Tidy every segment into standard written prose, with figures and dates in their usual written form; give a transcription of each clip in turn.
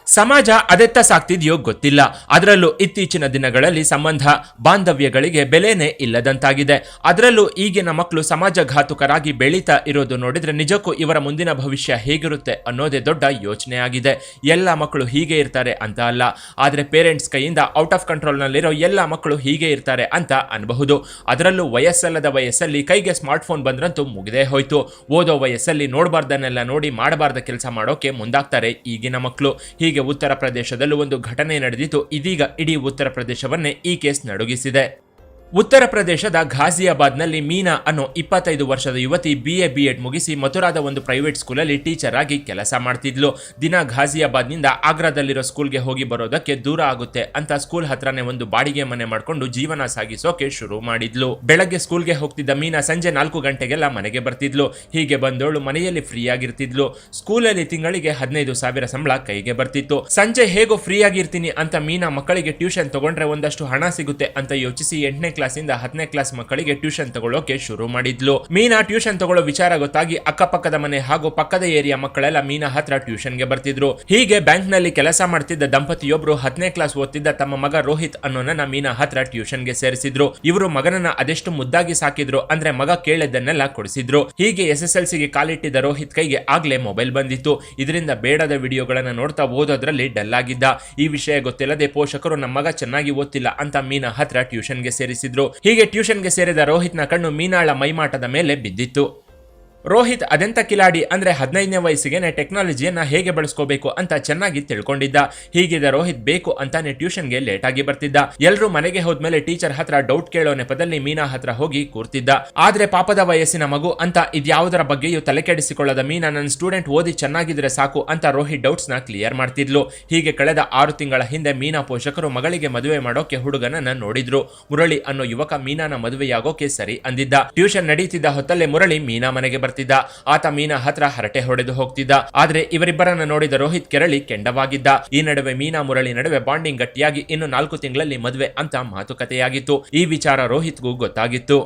ಸಮಾಜ ಅದೆತ್ತ ಸಾಕ್ತಿದೆಯೋ ಗೊತ್ತಿಲ್ಲ. ಅದರಲ್ಲೂ ಇತ್ತೀಚಿನ ದಿನಗಳಲ್ಲಿ ಸಂಬಂಧ ಬಾಂಧವ್ಯಗಳಿಗೆ ಬೆಲೆನೇ ಇಲ್ಲದಂತಾಗಿದೆ. ಅದರಲ್ಲೂ ಈಗಿನ ಮಕ್ಕಳು ಸಮಾಜಘಾತುಕರಾಗಿ ಬೆಳೀತಾ ಇರೋದು ನೋಡಿದ್ರೆ ನಿಜಕ್ಕೂ ಇವರ ಮುಂದಿನ ಭವಿಷ್ಯ ಹೇಗಿರುತ್ತೆ ಅನ್ನೋದೇ ದೊಡ್ಡ ಯೋಚನೆ ಆಗಿದೆ. ಎಲ್ಲ ಮಕ್ಕಳು ಹೀಗೆ ಇರ್ತಾರೆ ಅಂತ ಅಲ್ಲ, ಆದರೆ ಪೇರೆಂಟ್ಸ್ ಕೈಯಿಂದ ಔಟ್ ಆಫ್ ಕಂಟ್ರೋಲ್ನಲ್ಲಿರೋ ಎಲ್ಲ ಮಕ್ಕಳು ಹೀಗೆ ಇರ್ತಾರೆ ಅಂತ ಅನ್ಬಹುದು. ಅದರಲ್ಲೂ ವಯಸ್ಸಲ್ಲದ ವಯಸ್ಸಲ್ಲಿ ಕೈಗೆ ಸ್ಮಾರ್ಟ್ ಫೋನ್ ಬಂದ್ರಂತೂ ಮುಗಿದೇ ಹೋಯ್ತು. ಓದೋ ವಯಸ್ಸಲ್ಲಿ ನೋಡಬಾರ್ದನ್ನೆಲ್ಲ ನೋಡಿ ಮಾಡಬಾರ್ದ ಕೆಲಸ ಮಾಡೋಕೆ ಮುಂದಾಗ್ತಾರೆ ಈಗಿನ ಮಕ್ಕಳು. ಹೀಗೆ ಉತ್ತರ ಪ್ರದೇಶದಲ್ಲೂ ಒಂದು ಘಟನೆ ನಡೆದಿತ್ತು. ಇದೀಗ ಇಡೀ ಉತ್ತರ ಪ್ರದೇಶವನ್ನೇ ಈ ಕೇಸ್ ನಡುಗಿಸಿದೆ. ಉತ್ತರ ಪ್ರದೇಶದ ಘಾಜಿಯಾಬಾದ್ನಲ್ಲಿ ಮೀನಾ ಅನ್ನೋ 25 ವರ್ಷದ ಯುವತಿ BA/B.Ed ಮುಗಿಸಿ ಮಥುರಾದ ಒಂದು ಪ್ರೈವೇಟ್ ಸ್ಕೂಲಲ್ಲಿ ಟೀಚರ್ ಆಗಿ ಕೆಲಸ ಮಾಡ್ತಿದ್ಲು. ದಿನ ಘಾಜಿಯಾಬಾದ್ನಿಂದ ಆಗ್ರಾದಲ್ಲಿರೋ ಸ್ಕೂಲ್ಗೆ ಹೋಗಿ ಬರೋದಕ್ಕೆ ದೂರ ಆಗುತ್ತೆ ಅಂತ ಸ್ಕೂಲ್ ಹತ್ರನೇ ಒಂದು ಬಾಡಿಗೆ ಮನೆ ಮಾಡ್ಕೊಂಡು ಜೀವನ ಸಾಗಿಸೋಕೆ ಶುರು ಮಾಡಿದ್ಲು. ಬೆಳಗ್ಗೆ ಸ್ಕೂಲ್ಗೆ ಹೋಗ್ತಿದ್ದ ಮೀನಾ ಸಂಜೆ 4 ಗಂಟೆಗೆಲ್ಲ ಮನೆಗೆ ಬರ್ತಿದ್ಲು. ಹೀಗೆ ಬಂದೋಳು ಮನೆಯಲ್ಲಿ ಫ್ರೀ ಆಗಿರ್ತಿದ್ಲು. ಸ್ಕೂಲಲ್ಲಿ ತಿಂಗಳಿಗೆ 15,000 ಸಂಬಳ ಕೈಗೆ ಬರ್ತಿತ್ತು. ಸಂಜೆ ಹೇಗೋ ಫ್ರೀ ಆಗಿರ್ತೀನಿ ಅಂತ ಮೀನಾ ಮಕ್ಕಳಿಗೆ ಟ್ಯೂಷನ್ ತಗೊಂಡ್ರೆ ಒಂದಷ್ಟು ಹಣ ಸಿಗುತ್ತೆ ಅಂತ ಯೋಚಿಸಿ 8ನೇ ಕ್ಲಾಸಿಂದ 10ನೇ ಕ್ಲಾಸ್ ಮಕ್ಕಳಿಗೆ ಟ್ಯೂಷನ್ ತಗೊಳ್ಳೋಕೆ ಶುರು ಮಾಡಿದ್ಲು. ಮೀನಾ ಟ್ಯೂಷನ್ ತಗೊಳ್ಳೋ ವಿಚಾರ ಗೊತ್ತಾಗಿ ಅಕ್ಕಪಕ್ಕದ ಮನೆ ಹಾಗೂ ಪಕ್ಕದ ಏರಿಯಾ ಮಕ್ಕಳೆಲ್ಲ ಮೀನಾ ಹತ್ರ ಟ್ಯೂಷನ್ಗೆ ಬರ್ತಿದ್ರು. ಹೀಗೆ ಬ್ಯಾಂಕ್ ನಲ್ಲಿ ಕೆಲಸ ಮಾಡ್ತಿದ್ದ ದಂಪತಿಯೊಬ್ರು 10ನೇ ಕ್ಲಾಸ್ ಓದ್ತಿದ್ದ ತಮ್ಮ ಮಗ ರೋಹಿತ್ ಅನ್ನೋನನ್ನ ಮೀನಾ ಹತ್ರ ಟ್ಯೂಷನ್ಗೆ ಸೇರಿಸಿದ್ರು. ಇವರು ಮಗನನ್ನ ಅದೆಷ್ಟು ಮುದ್ದಾಗಿ ಸಾಕಿದ್ರು ಅಂದ್ರೆ ಮಗ ಕೇಳಿದ್ದನ್ನೆಲ್ಲ ಕೊಡಿಸಿದ್ರು. ಹೀಗೆ SSLCಗೆ ಕಾಲಿಟ್ಟಿದ್ದ ರೋಹಿತ್ ಕೈಗೆ ಆಗ್ಲೇ ಮೊಬೈಲ್ ಬಂದಿತ್ತು. ಇದರಿಂದ ಬೇಡದ ವಿಡಿಯೋಗಳನ್ನ ನೋಡ್ತಾ ಓದೋದ್ರಲ್ಲಿ ಡಲ್ ಆಗಿದ್ದ. ಈ ವಿಷಯ ಗೊತ್ತಿಲ್ಲದೆ ಪೋಷಕರು ನಮ್ಮ ಮಗ ಚೆನ್ನಾಗಿ ಓದ್ತಿಲ್ಲ ಅಂತ ಮೀನಾ ಹತ್ರ ಟ್ಯೂಷನ್ಗೆ ಸೇರಿಸಿದ್ರು. ಹೀಗೆ ಟ್ಯೂಷನ್ಗೆ ಸೇರಿದ ರೋಹಿತ್ನ ಕಣ್ಣು ಮೀನಾಳ ಮೈಮಾಟದ ಮೇಲೆ ಬಿದ್ದಿತ್ತು. ರೋಹಿತ್ ಅದೆಂತ ಕಿಲಾಡಿ ಅಂದ್ರೆ 15ನೇ ವಯಸ್ಸಿಗೆ ಟೆಕ್ನಾಲಜಿಯನ್ನ ಹೇಗೆ ಬಳಸ್ಕೋಬೇಕು ಅಂತ ಚೆನ್ನಾಗಿ ತಿಳ್ಕೊಂಡಿದ್ದ. ಹೀಗಿದ್ದ ರೋಹಿತ್ ಬೇಕು ಅಂತಾನೆ ಟ್ಯೂಷನ್ಗೆ ಲೇಟ್ ಆಗಿ ಬರ್ತಿದ್ದ. ಎಲ್ರೂ ಮನೆಗೆ ಹೋದ್ಮೇಲೆ ಟೀಚರ್ ಹತ್ರ ಡೌಟ್ ಕೇಳೋ ನೆಪದಲ್ಲಿ ಮೀನಾ ಹತ್ರ ಹೋಗಿ ಕೂರ್ತಿದ್ದ. ಆದ್ರೆ ಪಾಪದ ವಯಸ್ಸಿನ ಮಗು ಅಂತ ಇದ್ಯಾವುದರ ಬಗ್ಗೆಯೂ ತಲೆ ಕೆಡಿಸಿಕೊಳ್ಳದ ಮೀನಾ ನನ್ನ ಸ್ಟೂಡೆಂಟ್ ಓದಿ ಚೆನ್ನಾಗಿದ್ರೆ ಸಾಕು ಅಂತ ರೋಹಿತ್ ಡೌಟ್ಸ್ ನ ಕ್ಲಿಯರ್ ಮಾಡ್ತಿದ್ಲು. ಹೀಗೆ ಕಳೆದ 6 ತಿಂಗಳ ಹಿಂದೆ ಮೀನಾ ಪೋಷಕರು ಮಗಳಿಗೆ ಮದುವೆ ಮಾಡೋಕೆ ಹುಡುಗನನ್ನ ನೋಡಿದ್ರು. ಮುರಳಿ ಅನ್ನೋ ಯುವಕ ಮೀನಾನ ಮದುವೆಯಾಗೋಕೆ ಸರಿ ಅಂದಿದ್ದ. ಟ್ಯೂಷನ್ ನಡೀತಿದ್ದ ಹೊತ್ತಲ್ಲೇ ಮುರಳಿ ಮೀನಾ ಮನೆಗೆ ಬರ್ತಿದ್ದ. ಆತ ಮೀನಾ ಹತ್ರ ಹರಟೆ ಹೊಡೆದು ಹೋಗ್ತಿದ್ದ. ಆದ್ರೆ ಇವರಿಬ್ಬರನ್ನ ನೋಡಿದ ರೋಹಿತ್ ಕೆರಳಿ ಕೆಂಡವಾಗಿದ್ದ. ಈ ನಡುವೆ ಮೀನಾ ಮುರಳಿ ನಡುವೆ ಬಾಂಡಿಂಗ್ ಗಟ್ಟಿಯಾಗಿ ಇನ್ನು 4 ತಿಂಗಳಲ್ಲಿ ಮದುವೆ ಅಂತ ಮಾತುಕತೆಯಾಗಿತ್ತು. ಈ ವಿಚಾರ ರೋಹಿತ್ಗೂ ಗೊತ್ತಾಗಿತ್ತು.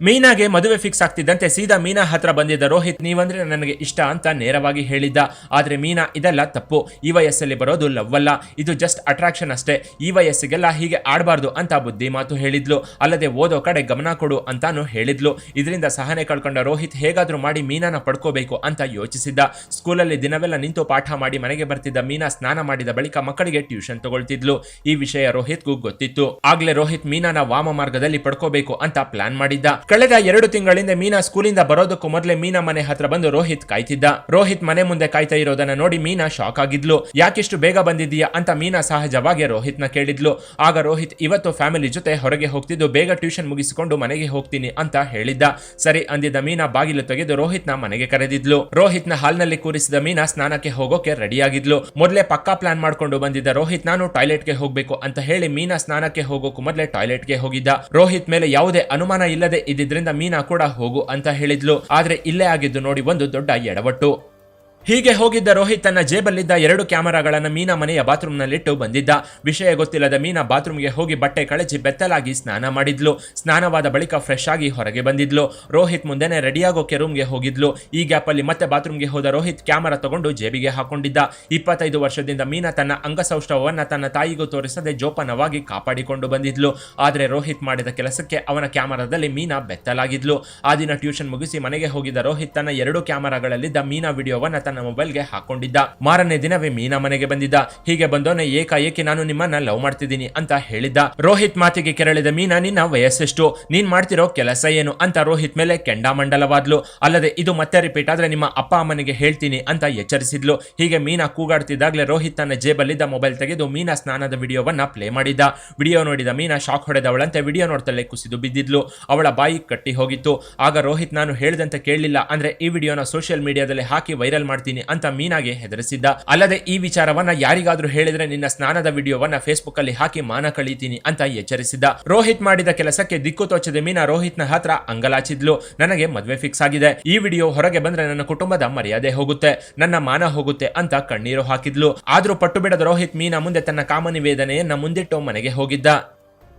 ಮೀನಾಗೆ ಮದುವೆ ಫಿಕ್ಸ್ ಆಗ್ತಿದ್ದಂತೆ ಸೀದಾ ಮೀನಾ ಹತ್ರ ಬಂದಿದ್ದ ರೋಹಿತ್ ನೀವಂದ್ರೆ ನನಗೆ ಇಷ್ಟ ಅಂತ ನೇರವಾಗಿ ಹೇಳಿದ್ದ. ಆದ್ರೆ ಮೀನಾ ಇದೆಲ್ಲ ತಪ್ಪು, ಈ ವಯಸ್ಸಲ್ಲಿ ಬರೋದು ಲವ್ ಅಲ್ಲ, ಇದು ಜಸ್ಟ್ ಅಟ್ರಾಕ್ಷನ್ ಅಷ್ಟೇ, ಈ ವಯಸ್ಸಿಗೆಲ್ಲ ಹೀಗೆ ಆಡಬಾರ್ದು ಅಂತ ಬುದ್ಧಿ ಮಾತು ಹೇಳಿದ್ಲು. ಅಲ್ಲದೆ ಓದೋ ಕಡೆ ಗಮನ ಕೊಡು ಅಂತಾನು ಹೇಳಿದ್ಲು. ಇದರಿಂದ ಸಹನೆ ಕಳ್ಕೊಂಡ ರೋಹಿತ್ ಹೇಗಾದ್ರೂ ಮಾಡಿ ಮೀನಾನ ಪಡ್ಕೋಬೇಕು ಅಂತ ಯೋಚಿಸಿದ್ದ. ಸ್ಕೂಲಲ್ಲಿ ದಿನವೆಲ್ಲ ನಿಂತು ಪಾಠ ಮಾಡಿ ಮನೆಗೆ ಬರ್ತಿದ್ದ ಮೀನಾ ಸ್ನಾನ ಮಾಡಿದ ಬಳಿಕ ಮಕ್ಕಳಿಗೆ ಟ್ಯೂಷನ್ ತಗೊಳ್ತಿದ್ಲು. ಈ ವಿಷಯ ರೋಹಿತ್ಗೂ ಗೊತ್ತಿತ್ತು. ಆಗ್ಲೇ ರೋಹಿತ್ ಮೀನಾನ ವಾಮ ಮಾರ್ಗದಲ್ಲಿ ಪಡ್ಕೋಬೇಕು ಅಂತ ಪ್ಲಾನ್ ಮಾಡಿದ್ದ. ಕಳೆದ 2 ತಿಂಗಳಿಂದ ಮೀನಾ ಸ್ಕೂಲಿಂದ ಬರೋದಕ್ಕೂ ಮೊದಲೇ ಮೀನಾ ಮನೆ ಹತ್ರ ಬಂದು ರೋಹಿತ್ ಕಾಯ್ತಿದ್ದ. ರೋಹಿತ್ ಮನೆ ಮುಂದೆ ಕಾಯ್ತಾ ಇರೋದನ್ನ ನೋಡಿ ಮೀನಾ ಶಾಕ್ ಆಗಿದ್ಲು. ಯಾಕಿಷ್ಟು ಬೇಗ ಬಂದಿದ್ದೀಯಾ ಅಂತ ಮೀನಾ ಸಹಜವಾಗಿ ರೋಹಿತ್ ನ ಕೇಳಿದ್ಲು. ಆಗ ರೋಹಿತ್ ಇವತ್ತು ಫ್ಯಾಮಿಲಿ ಜೊತೆ ಹೊರಗೆ ಹೋಗ್ತಿದ್ದು ಬೇಗ ಟ್ಯೂಷನ್ ಮುಗಿಸಿಕೊಂಡು ಮನೆಗೆ ಹೋಗ್ತೀನಿ ಅಂತ ಹೇಳಿದ್ದ. ಸರಿ ಅಂದಿದ್ದ ಮೀನಾ ಬಾಗಿಲು ತೆಗೆದು ರೋಹಿತ್ ನ ಮನೆಗೆ ಕರೆದಿದ್ಲು. ರೋಹಿತ್ ನ ಹಾಲ್ನಲ್ಲಿ ಕೂರಿಸಿದ ಮೀನಾ ಸ್ನಾನಕ್ಕೆ ಹೋಗೋಕೆ ರೆಡಿ ಆಗಿದ್ಲು. ಮೊದಲೇ ಪಕ್ಕಾ ಪ್ಲಾನ್ ಮಾಡ್ಕೊಂಡು ಬಂದಿದ್ದ ರೋಹಿತ್ ನಾನು ಟಾಯ್ಲೆಟ್ಗೆ ಹೋಗ್ಬೇಕು ಅಂತ ಹೇಳಿ ಮೀನಾ ಸ್ನಾನಕ್ಕೆ ಹೋಗೋಕು ಮೊದಲೇ ಟಾಯ್ಲೆಟ್ಗೆ ಹೋಗಿದ್ದ. ರೋಹಿತ್ ಮೇಲೆ ಯಾವುದೇ ಅನುಮಾನ ಇಲ್ಲದೆ ಇದ್ದಿದ್ರಿಂದ ಮೀನಾ ಕೂಡ ಹೋಗು ಅಂತ ಹೇಳಿದ್ಲು. ಆದ್ರೆ ಇಲ್ಲೇ ಆಗಿದ್ದು ನೋಡಿ ಒಂದು ದೊಡ್ಡ ಎಡವಟ್ಟು. ಹೀಗೆ ಹೋಗಿದ್ದ ರೋಹಿತ್ ತನ್ನ ಜೇಬಲ್ಲಿದ್ದ 2 ಕ್ಯಾಮೆರಾಗಳನ್ನ ಮೀನಾ ಮನೆಯ ಬಾತ್ರೂಮ್ನಲ್ಲಿಟ್ಟು ಬಂದಿದ್ದ. ವಿಷಯ ಗೊತ್ತಿಲ್ಲದ ಮೀನಾ ಬಾತ್ರೂಮ್ಗೆ ಹೋಗಿ ಬಟ್ಟೆ ಕಳಚಿ ಬೆತ್ತಲಾಗಿ ಸ್ನಾನ ಮಾಡಿದ್ಲು. ಸ್ನಾನವಾದ ಬಳಿಕ ಫ್ರೆಶ್ ಆಗಿ ಹೊರಗೆ ಬಂದಿದ್ಲು. ರೋಹಿತ್ ಮುಂದೆನೆ ರೆಡಿಯಾಗೋಕೆ ರೂಮ್ಗೆ ಹೋಗಿದ್ಲು. ಈ ಗ್ಯಾಪಲ್ಲಿ ಮತ್ತೆ ಬಾತ್ರೂಮ್ಗೆ ಹೋದ ರೋಹಿತ್ ಕ್ಯಾಮೆರಾ ತಗೊಂಡು ಜೇಬಿಗೆ ಹಾಕೊಂಡಿದ್ದ. 25 ವರ್ಷದಿಂದ ಮೀನಾ ತನ್ನ ಅಂಗಸೌಷ್ಠವನ್ನ ತನ್ನ ತಾಯಿಗೂ ತೋರಿಸದೆ ಜೋಪಾನವಾಗಿ ಕಾಪಾಡಿಕೊಂಡು ಬಂದಿದ್ಲು. ಆದ್ರೆ ರೋಹಿತ್ ಮಾಡಿದ ಕೆಲಸಕ್ಕೆ ಅವನ ಕ್ಯಾಮೆರಾದಲ್ಲಿ ಮೀನಾ ಬೆತ್ತಲಾಗಿದ್ಲು. ಆ ದಿನ ಟ್ಯೂಷನ್ ಮುಗಿಸಿ ಮನೆಗೆ ಹೋಗಿದ್ದ ರೋಹಿತ್ ತನ್ನ 2 ಕ್ಯಾಮೆರಾಗಳಲ್ಲಿದ್ದ ಮೀನಾ ವಿಡಿಯೋವನ್ನ ತನ್ನ ಮೊಬೈಲ್ಗೆ ಹಾಕೊಂಡಿದ್ದ. ಮಾರನೇ ದಿನವೇ ಮೀನಾ ಮನೆಗೆ ಬಂದಿದ್ದ. ಹೀಗೆ ಬಂದೋನೆ ಏಕಾಏಕಿ ನಾನು ನಿಮ್ಮನ್ನ ಲವ್ ಮಾಡ್ತಿದ್ದೀನಿ ಅಂತ ಹೇಳಿದ್ದ. ರೋಹಿತ್ ಮಾತಿಗೆ ಕೆರಳಿದ ಮೀನಾ ನಿನ್ನ ವಯಸ್ಸೆಷ್ಟು, ನೀನ್ ಮಾಡ್ತಿರೋ ಕೆಲಸ ಏನು ಅಂತ ರೋಹಿತ್ ಮೇಲೆ ಕೆಂಡಾಮಂಡಲವಾದ್ಲು. ಅಲ್ಲದೆ ಇದು ಮತ್ತೆ ರಿಪೀಟ್ ಆದ್ರೆ ನಿಮ್ಮ ಅಪ್ಪ ಅಮ್ಮನಿಗೆ ಹೇಳ್ತೀನಿ ಅಂತ ಎಚ್ಚರಿಸಿದ್ಲು. ಹೀಗೆ ಮೀನಾ ಕೂಗಾಡ್ತಿದ್ದಾಗ್ಲೇ ರೋಹಿತ್ ತನ್ನ ಜೇಬಲ್ಲಿದ್ದ ಮೊಬೈಲ್ ತೆಗೆದು ಮೀನಾ ಸ್ನಾನದ ವಿಡಿಯೋವನ್ನ ಪ್ಲೇ ಮಾಡಿದ್ದ. ವಿಡಿಯೋ ನೋಡಿದ ಮೀನಾ ಶಾಕ್ ಹೊಡೆದವಳಂತೆ ವಿಡಿಯೋ ನೋಡ್ತಲೇ ಕುಸಿದು ಬಿದ್ದಿದ್ಲು. ಅವಳ ಬಾಯಿ ಕಟ್ಟಿ ಹೋಗಿತ್ತು. ಆಗ ರೋಹಿತ್ ನಾನು ಹೇಳಿದಂತೆ ಕೇಳಲಿಲ್ಲ ಅಂದ್ರೆ ಈ ವಿಡಿಯೋನ ಸೋಷಿಯಲ್ ಮೀಡಿಯಾದಲ್ಲಿ ಹಾಕಿ ವೈರಲ್ ಮಾಡ್ತೀನಿ ಅಂತ ಮೀನಾಗೆ ಹೆದರಿಸಿದ್ದ. ಅಲ್ಲದೆ ಈ ವಿಚಾರವನ್ನ ಯಾರಿಗಾದ್ರೂ ಹೇಳಿದ್ರೆ ನಿನ್ನ ಸ್ನಾನದ ವಿಡಿಯೋವನ್ನ ಫೇಸ್ಬುಕ್ ಅಲ್ಲಿ ಹಾಕಿ ಮಾನ ಕಳೀತೀನಿ ಅಂತ ಎಚ್ಚರಿಸಿದ್ದ. ರೋಹಿತ್ ಮಾಡಿದ ಕೆಲಸಕ್ಕೆ ದಿಕ್ಕು ತೋಚದೆ ಮೀನಾ ರೋಹಿತ್ ನ ಹತ್ರ ಅಂಗಲಾಚಿದ್ಲು. ನನಗೆ ಮದ್ವೆ ಫಿಕ್ಸ್ ಆಗಿದೆ, ಈ ವಿಡಿಯೋ ಹೊರಗೆ ಬಂದ್ರೆ ನನ್ನ ಕುಟುಂಬದ ಮರ್ಯಾದೆ ಹೋಗುತ್ತೆ, ನನ್ನ ಮಾನ ಹೋಗುತ್ತೆ ಅಂತ ಕಣ್ಣೀರು ಹಾಕಿದ್ಲು. ಆದ್ರೂ ಪಟ್ಟು ಬಿಡದ ರೋಹಿತ್ ಮೀನಾ ಮುಂದೆ ತನ್ನ ಕಾಮನಿವೇದನೆಯನ್ನ ಮುಂದಿಟ್ಟು ಮನೆಗೆ ಹೋಗಿದ್ದ.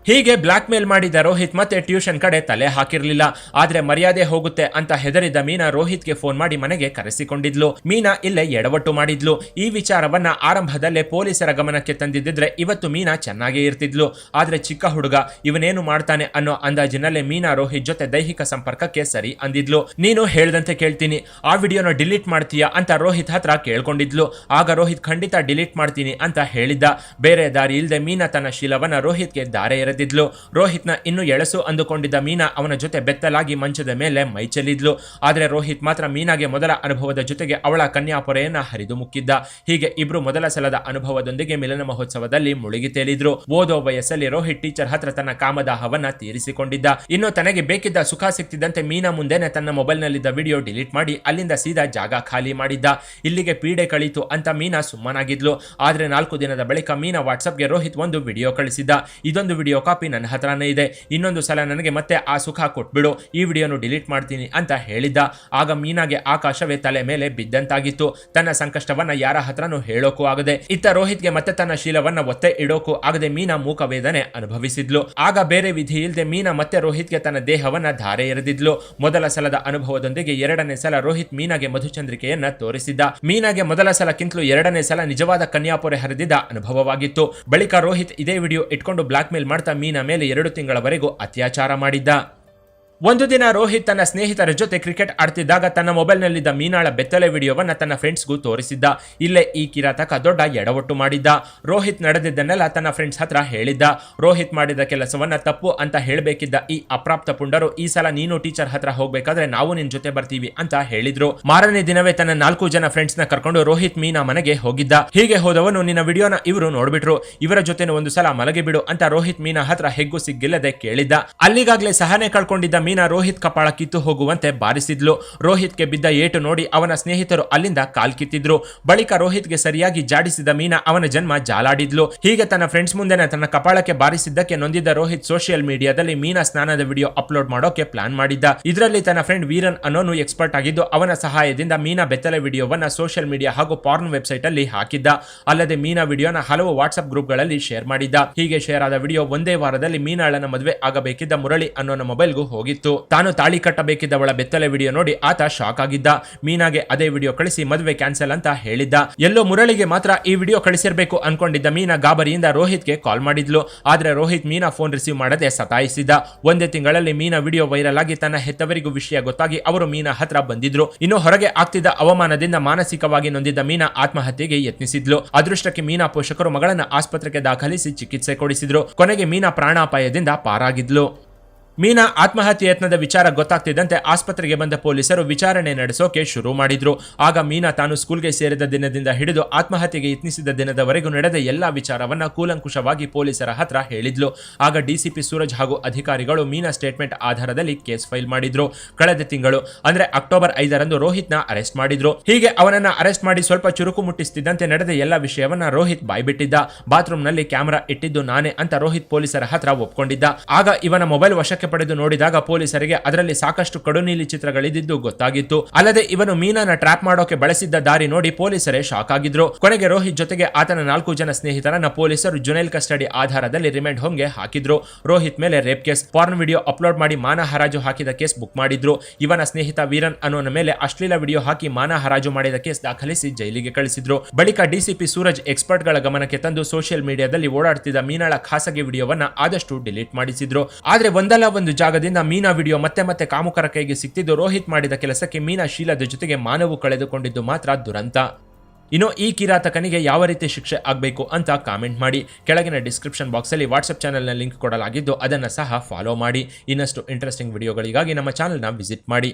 ಹೀಗೆ ಬ್ಲಾಕ್ ಮೇಲ್ ಮಾಡಿದ ರೋಹಿತ್ ಮತ್ತೆ ಟ್ಯೂಷನ್ ಕಡೆ ತಲೆ ಹಾಕಿರ್ಲಿಲ್ಲ. ಆದ್ರೆ ಮರ್ಯಾದೆ ಹೋಗುತ್ತೆ ಅಂತ ಹೆದರಿದ ಮೀನಾ ರೋಹಿತ್ಗೆ ಫೋನ್ ಮಾಡಿ ಮನೆಗೆ ಕರೆಸಿಕೊಂಡಿದ್ಲು. ಮೀನಾ ಇಲ್ಲೇ ಎಡವಟ್ಟು ಮಾಡಿದ್ಲು. ಈ ವಿಚಾರವನ್ನ ಆರಂಭದಲ್ಲೇ ಪೊಲೀಸರ ಗಮನಕ್ಕೆ ತಂದಿದ್ದಿದ್ರೆ ಇವತ್ತು ಮೀನಾ ಚೆನ್ನಾಗೇ ಇರ್ತಿದ್ಲು. ಆದ್ರೆ ಚಿಕ್ಕ ಹುಡುಗ ಇವನೇನು ಮಾಡ್ತಾನೆ ಅನ್ನೋ ಅಂದಾಜಿನಲ್ಲೇ ಮೀನಾ ರೋಹಿತ್ ಜೊತೆ ದೈಹಿಕ ಸಂಪರ್ಕಕ್ಕೆ ಸರಿ ಅಂದಿದ್ಲು. ನೀನು ಹೇಳ್ದಂತೆ ಕೇಳ್ತೀನಿ, ಆ ವಿಡಿಯೋನ ಡಿಲೀಟ್ ಮಾಡ್ತೀಯಾ ಅಂತ ರೋಹಿತ್ ಹತ್ರ ಕೇಳ್ಕೊಂಡಿದ್ಲು. ಆಗ ರೋಹಿತ್ ಖಂಡಿತ ಡಿಲೀಟ್ ಮಾಡ್ತೀನಿ ಅಂತ ಹೇಳಿದ್ದ. ಬೇರೆ ದಾರಿ ಇಲ್ಲದೆ ಮೀನಾ ತನ್ನ ಶೀಲವನ್ನ ರೋಹಿತ್ಗೆ ದಾರೆ ಎರೆದಿದ್ಲು. ರೋಹಿತ್ನ ಇನ್ನು ಎಳಸು ಅಂದುಕೊಂಡಿದ್ದ ಮೀನಾ ಅವನ ಜೊತೆ ಬೆತ್ತಲಾಗಿ ಮಂಚದ ಮೇಲೆ ಮೈ ಚೆಲ್ಲಿದ್ಲು. ಆದ್ರೆ ರೋಹಿತ್ ಮಾತ್ರ ಮೀನಾಗೆ ಮೊದಲ ಅನುಭವದ ಜೊತೆಗೆ ಅವಳ ಕನ್ಯಾಪೊರೆಯನ್ನ ಹರಿದು ಮುಕ್ಕಿದ್ದ. ಹೀಗೆ ಇಬ್ರು ಮೊದಲ ಸಲದ ಅನುಭವದೊಂದಿಗೆ ಮಿಲನ ಮಹೋತ್ಸವದಲ್ಲಿ ಮುಳುಗಿ ತೇಲಿದ್ರು. ಓದೋ ವಯಸ್ಸಲ್ಲಿ ರೋಹಿತ್ ಟೀಚರ್ ಹತ್ರ ತನ್ನ ಕಾಮದಾಹವನ್ನ ತೀರಿಸಿಕೊಂಡಿದ್ದ. ಇನ್ನು ತನಗೆ ಬೇಕಿದ್ದ ಸುಖ ಸಿಕ್ತಿದ್ದಂತೆ ಮೀನಾ ಮುಂದೆನೆ ತನ್ನ ಮೊಬೈಲ್ ನಲ್ಲಿದ್ದ ವಿಡಿಯೋ ಡಿಲೀಟ್ ಮಾಡಿ ಅಲ್ಲಿಂದ ಸೀದಾ ಜಾಗ ಖಾಲಿ ಮಾಡಿದ್ದ. ಇಲ್ಲಿಗೆ ಪೀಡೆ ಕಳೀತು ಅಂತ ಮೀನಾ ಸುಮ್ಮನಾಗಿದ್ಲು. ಆದ್ರೆ 4 ದಿನದ ಬಳಿಕ ಮೀನಾ ವಾಟ್ಸ್ಆಪ್ಗೆ ರೋಹಿತ್ ಒಂದು ವಿಡಿಯೋ ಕಳಿಸಿದ್ದ. ಇದೊಂದು ವಿಡಿಯೋ ಕಾಪಿ ನನ್ನ ಹತ್ರನೇ ಇದೆ, ಇನ್ನೊಂದು ಸಲ ನನಗೆ ಮತ್ತೆ ಆ ಸುಖ ಕೊಟ್ಬಿಡು, ಈ ವಿಡಿಯೋನು ಡಿಲೀಟ್ ಮಾಡ್ತೀನಿ ಅಂತ ಹೇಳಿದ್ದ. ಆಗ ಮೀನಾಗೆ ಆಕಾಶವೇ ತಲೆ ಮೇಲೆ ಬಿದ್ದಂತಾಗಿತ್ತು. ತನ್ನ ಸಂಕಷ್ಟವನ್ನ ಯಾರ ಹತ್ರನೂ ಹೇಳೋಕು ಆಗದೆ, ಇತ್ತ ರೋಹಿತ್ಗೆ ಮತ್ತೆ ತನ್ನ ಶೀಲವನ್ನ ಒತ್ತೆ ಇಡೋಕು ಆಗದೆ ಮೀನಾ ಮೂಕ ವೇದನೆ ಅನುಭವಿಸಿದ್ಲು. ಆಗ ಬೇರೆ ವಿಧಿ ಇಲ್ಲದೆ ಮೀನಾ ಮತ್ತೆ ರೋಹಿತ್ಗೆ ತನ್ನ ದೇಹವನ್ನ ಧಾರೆ ಎರೆದಿದ್ಲು. ಮೊದಲ ಸಲದ ಅನುಭವದೊಂದಿಗೆ 2ನೇ ಸಲ ರೋಹಿತ್ ಮೀನಾಗೆ ಮಧುಚಂದ್ರಿಕೆಯನ್ನ ತೋರಿಸಿದ್ದ. ಮೀನಾಗೆ ಮೊದಲ ಸಲಕ್ಕಿಂತಲೂ 2ನೇ ಸಲ ನಿಜವಾದ ಕನ್ಯಾಪೊರೆ ಹರಿದಿದ್ದ ಅನುಭವವಾಗಿತ್ತು. ಬಳಿಕ ರೋಹಿತ್ ಇದೇ ವಿಡಿಯೋ ಇಟ್ಕೊಂಡು ಬ್ಲಾಕ್ ಮೇಲ್ ಮಾಡ್ತಾ ಮೀನಾ ಮೇಲೆ 2 ತಿಂಗಳವರೆಗೂ ಅತ್ಯಾಚಾರ ಮಾಡಿದ್ದ. ಒಂದು ದಿನ ರೋಹಿತ್ ತನ್ನ ಸ್ನೇಹಿತರ ಜೊತೆ ಕ್ರಿಕೆಟ್ ಆಡ್ತಿದ್ದಾಗ ತನ್ನ ಮೊಬೈಲ್ನಲ್ಲಿದ್ದ ಮೀನಾಳ ಬೆತ್ತಲೆ ವಿಡಿಯೋವನ್ನ ತನ್ನ ಫ್ರೆಂಡ್ಸ್ಗೂ ತೋರಿಸಿದ್ದ. ಇಲ್ಲೇ ಈ ಕಿರಾತಕ ದೊಡ್ಡ ಎಡವಟ್ಟು ಮಾಡಿದ್ದ. ರೋಹಿತ್ ನಡೆದಿದ್ದನ್ನೆಲ್ಲ ತನ್ನ ಫ್ರೆಂಡ್ಸ್ ಹತ್ರ ಹೇಳಿದ್ದ. ರೋಹಿತ್ ಮಾಡಿದ ಕೆಲಸವನ್ನ ತಪ್ಪು ಅಂತ ಹೇಳಬೇಕಿದ್ದ ಈ ಅಪ್ರಾಪ್ತ ಪುಂಡರು ಈ ಸಲ ನೀನು ಟೀಚರ್ ಹತ್ರ ಹೋಗ್ಬೇಕಾದ್ರೆ ನಾವು ನಿನ್ ಜೊತೆ ಬರ್ತೀವಿ ಅಂತ ಹೇಳಿದ್ರು. ಮಾರನೇ ದಿನವೇ ತನ್ನ 4 ಜನ ಫ್ರೆಂಡ್ಸ್ ನ ಕರ್ಕೊಂಡು ರೋಹಿತ್ ಮೀನಾ ಮನೆಗೆ ಹೋಗಿದ್ದ. ಹೀಗೆ ಹೋದವನು ನಿನ್ನ ವಿಡಿಯೋನ ಇವರು ನೋಡ್ಬಿಟ್ರು, ಇವರ ಜೊತೆ ಒಂದು ಸಲ ಮಲಗಿ ಬಿಡು ಅಂತ ರೋಹಿತ್ ಮೀನಾ ಹತ್ರ ಹೆಗ್ಗು ಸಿಗ್ಗಿಲ್ಲದೆ ಕೇಳಿದ್ದ. ಅಲ್ಲಿಗಾಗ್ಲೇ ಸಹನೆ ಕಳ್ಕೊಂಡಿದ್ದ ಮೀನಾ ರೋಹಿತ್ ಕಪಾಳ ಕಿತ್ತು ಹೋಗುವಂತೆ ಬಾರಿಸಿದ್ಲು. ರೋಹಿತ್ಗೆ ಬಿದ್ದ ಏಟು ನೋಡಿ ಅವನ ಸ್ನೇಹಿತರು ಅಲ್ಲಿಂದ ಕಾಲ್ ಕಿತ್ತಿದ್ರು. ಬಳಿಕ ರೋಹಿತ್ಗೆ ಸರಿಯಾಗಿ ಜಾಡಿಸಿದ ಮೀನಾ ಅವನ ಜನ್ಮ ಜಾಲಾಡಿದ್ಲು. ಹೀಗೆ ತನ್ನ ಫ್ರೆಂಡ್ಸ್ ಮುಂದೆನೆ ತನ್ನ ಕಪಾಳಕ್ಕೆ ಬಾರಿಸಿದ್ದಕ್ಕೆ ನೊಂದಿದ್ದ ರೋಹಿತ್ ಸೋಷಿಯಲ್ ಮೀಡಿಯಾದಲ್ಲಿ ಮೀನಾ ಸ್ನಾನದ ವಿಡಿಯೋ ಅಪ್ಲೋಡ್ ಮಾಡೋಕೆ ಪ್ಲಾನ್ ಮಾಡಿದ್ದ. ಇದರಲ್ಲಿ ತನ್ನ ಫ್ರೆಂಡ್ ವೀರನ್ ಅನ್ನೋನು ಎಕ್ಸ್ಪರ್ಟ್ ಆಗಿದ್ದು ಅವನ ಸಹಾಯದಿಂದ ಮೀನಾ ಬೆತ್ತಲೆ ವಿಡಿಯೋವನ್ನ ಸೋಷಿಯಲ್ ಮೀಡಿಯಾ ಹಾಗೂ ಪಾರ್ನ್ ವೆಬ್ಸೈಟ್ ಅಲ್ಲಿ ಹಾಕಿದ್ದ. ಅಲ್ಲದೆ ಮೀನಾ ವಿಡಿಯೋನ ಹಲವು ವಾಟ್ಸ್ಆಪ್ ಗ್ರೂಪ್ಗಳಲ್ಲಿ ಶೇರ್ ಮಾಡಿದ್ದ. ಹೀಗೆ ಶೇರ್ ಆದ ವಿಡಿಯೋ ಒಂದೇ ವಾರದಲ್ಲಿ ಮೀನಾಳನ ಮದುವೆ ಆಗಬೇಕಿದ್ದ ಮುರಳಿ ಅನ್ನೋನ ಮೊಬೈಲ್ಗೂ ಹೋಗಿತ್ತು. ತಾನು ತಾಳಿ ಕಟ್ಟಬೇಕಿದ್ದವಳ ಬೆತ್ತಲೆ ವಿಡಿಯೋ ನೋಡಿ ಆತ ಶಾಕ್ ಆಗಿದ್ದ. ಮೀನಾಗೆ ಅದೇ ವಿಡಿಯೋ ಕಳಿಸಿ ಮದುವೆ ಕ್ಯಾನ್ಸಲ್ ಅಂತ ಹೇಳಿದ್ದ. ಎಲ್ಲೋ ಮುರಳಿಗೆ ಮಾತ್ರ ಈ ವಿಡಿಯೋ ಕಳಿಸಿರ್ಬೇಕು ಅನ್ಕೊಂಡಿದ್ದ ಮೀನಾ ಗಾಬರಿಯಿಂದ ರೋಹಿತ್ಗೆ ಕಾಲ್ ಮಾಡಿದ್ಲು. ಆದ್ರೆ ರೋಹಿತ್ ಮೀನಾ ಫೋನ್ ರಿಸೀವ್ ಮಾಡದೆ ಸತಾಯಿಸಿದ್ದ. ಒಂದೇ ತಿಂಗಳಲ್ಲಿ ಮೀನಾ ವಿಡಿಯೋ ವೈರಲ್ ಆಗಿ ತನ್ನ ಹೆತ್ತವರಿಗೂ ವಿಷಯ ಗೊತ್ತಾಗಿ ಅವರು ಮೀನಾ ಹತ್ರ ಬಂದಿದ್ರು. ಇನ್ನು ಹೊರಗೆ ಆಗ್ತಿದ್ದ ಅವಮಾನದಿಂದ ಮಾನಸಿಕವಾಗಿ ನೊಂದಿದ್ದ ಮೀನಾ ಆತ್ಮಹತ್ಯೆಗೆ ಯತ್ನಿಸಿದ್ಲು. ಅದೃಷ್ಟಕ್ಕೆ ಮೀನಾ ಪೋಷಕರು ಮಗಳನ್ನ ಆಸ್ಪತ್ರೆಗೆ ದಾಖಲಿಸಿ ಚಿಕಿತ್ಸೆ ಕೊಡಿಸಿದ್ರು. ಕೊನೆಗೆ ಮೀನಾ ಪ್ರಾಣಾಪಾಯದಿಂದ ಪಾರಾಗಿದ್ಲು. ಮೀನಾ ಆತ್ಮಹತ್ಯೆ ಯತ್ನದ ವಿಚಾರ ಗೊತ್ತಾಗ್ತಿದ್ದಂತೆ ಆಸ್ಪತ್ರೆಗೆ ಬಂದ ಪೊಲೀಸರು ವಿಚಾರಣೆ ನಡೆಸೋಕೆ ಶುರು ಮಾಡಿದ್ರು. ಆಗ ಮೀನಾ ತಾನು ಸ್ಕೂಲ್ಗೆ ಸೇರಿದ ದಿನದಿಂದ ಹಿಡಿದು ಆತ್ಮಹತ್ಯೆಗೆ ಯತ್ನಿಸಿದ ದಿನದವರೆಗೂ ನಡೆದ ಎಲ್ಲಾ ವಿಚಾರವನ್ನ ಕೂಲಂಕುಷವಾಗಿ ಪೊಲೀಸರ ಹತ್ರ ಹೇಳಿದ್ಲು. ಆಗ ಡಿಸಿಪಿ ಸೂರಜ್ ಹಾಗೂ ಅಧಿಕಾರಿಗಳು ಮೀನಾ ಸ್ಟೇಟ್ಮೆಂಟ್ ಆಧಾರದಲ್ಲಿ ಕೇಸ್ ಫೈಲ್ ಮಾಡಿದ್ರು. ಕಳೆದ ತಿಂಗಳು ಅಂದ್ರೆ ಅಕ್ಟೋಬರ್ 5ರಂದು ರೋಹಿತ್ನ ಅರೆಸ್ಟ್ ಮಾಡಿದ್ರು. ಹೀಗೆ ಅವನನ್ನ ಅರೆಸ್ಟ್ ಮಾಡಿ ಸ್ವಲ್ಪ ಚುರುಕು ಮುಟ್ಟಿಸ್ತಿದ್ದಂತೆ ನಡೆದ ಎಲ್ಲಾ ವಿಷಯವನ್ನ ರೋಹಿತ್ ಬಾಯ್ಬಿಟ್ಟಿದ್ದ. ಬಾತ್ರೂಮ್ ನಲ್ಲಿ ಕ್ಯಾಮೆರಾ ಇಟ್ಟಿದ್ದು ನಾನೇ ಅಂತ ರೋಹಿತ್ ಪೊಲೀಸರ ಹತ್ರ ಒಪ್ಕೊಂಡಿದ್ದ. ಆಗ ಇವನ ಮೊಬೈಲ್ ವಶಕ್ಕೆ ಪಡೆದು ನೋಡಿದಾಗ ಪೊಲೀಸರಿಗೆ ಅದರಲ್ಲಿ ಸಾಕಷ್ಟು ಕಡುನೀಲಿ ಚಿತ್ರಗಳಿದ್ದು ಗೊತ್ತಾಗಿತ್ತು. ಅಲ್ಲದೆ ಇವನು ಮೀನಾನ ಟ್ರ್ಯಾಪ್ ಮಾಡೋಕೆ ಬಳಸಿದ್ದ ದಾರಿ ನೋಡಿ ಪೊಲೀಸರೇ ಶಾಕ್ ಆಗಿದ್ರು. ಕೊನೆಗೆ ರೋಹಿತ್ ಜೊತೆಗೆ ಆತನ 4 ಜನ ಸ್ನೇಹಿತರನ್ನ ಪೊಲೀಸರು ಜುನೈಲ್ ಕಸ್ಟಡಿ ಆಧಾರದಲ್ಲಿ ರಿಮಾಂಡ್ ಹೋಮ್ಗೆ ಹಾಕಿದ್ರು. ರೋಹಿತ್ ಮೇಲೆ rape case, porn video upload ಮಾಡಿ ಮಾನ ಹರಾಜು ಹಾಕಿದ ಕೇಸ್ ಬುಕ್ ಮಾಡಿದ್ರು. ಇವನ ಸ್ನೇಹಿತ ವೀರನ್ ಅನ್ನೋನ ಮೇಲೆ ಅಶ್ಲೀಲ ವಿಡಿಯೋ ಹಾಕಿ ಮಾನ ಹರಾಜು ಮಾಡಿದ ಕೇಸ್ ದಾಖಲಿಸಿ ಜೈಲಿಗೆ ಕಳಿಸಿದ್ರು. ಬಳಿಕ ಡಿಸಿಪಿ ಸೂರಜ್ ಎಕ್ಸ್ಪರ್ಟ್ ಗಳ ಗಮನಕ್ಕೆ ತಂದು ಸೋಷಿಯಲ್ ಮೀಡಿಯಾದಲ್ಲಿ ಓಡಾಡ್ತಿದ್ದ ಮೀನಾಳ ಖಾಸಗಿ ವಿಡಿಯೋವನ್ನ ಆದಷ್ಟು ಡಿಲೀಟ್ ಮಾಡಿಸಿದ್ರು. ಆದ್ರೆ ಒಂದಲ್ಲ ಒಂದು ಜಾಗದಿಂದ ಮೀನಾ ವಿಡಿಯೋ ಮತ್ತೆ ಮತ್ತೆ ಕಾಮುಕರ ಕೈಗೆ ಸಿಕ್ತಿದ್ದು ರೋಹಿತ್ ಮಾಡಿದ ಕೆಲಸಕ್ಕೆ ಮೀನಾ ಶೀಲದ ಜೊತೆಗೆ ಮಾನವು ಕಳೆದುಕೊಂಡಿದ್ದು ಮಾತ್ರ ದುರಂತ. ಇನ್ನು ಈ ಕಿರಾತಕನಿಗೆ ಯಾವ ರೀತಿ ಶಿಕ್ಷೆ ಆಗಬೇಕು ಅಂತ ಕಾಮೆಂಟ್ ಮಾಡಿ. ಕೆಳಗಿನ ಡಿಸ್ಕ್ರಿಪ್ಷನ್ ಬಾಕ್ಸ್ ಅಲ್ಲಿ ವಾಟ್ಸ್ಆಪ್ ಚಾನೆಲ್ನ ಲಿಂಕ್ ಕೊಡಲಾಗಿದ್ದು ಅದನ್ನು ಸಹ ಫಾಲೋ ಮಾಡಿ. ಇನ್ನಷ್ಟು ಇಂಟ್ರೆಸ್ಟಿಂಗ್ ವಿಡಿಯೋಗಳಿಗಾಗಿ ನಮ್ಮ ಚಾನೆಲ್ನ ವಿಸಿಟ್ ಮಾಡಿ.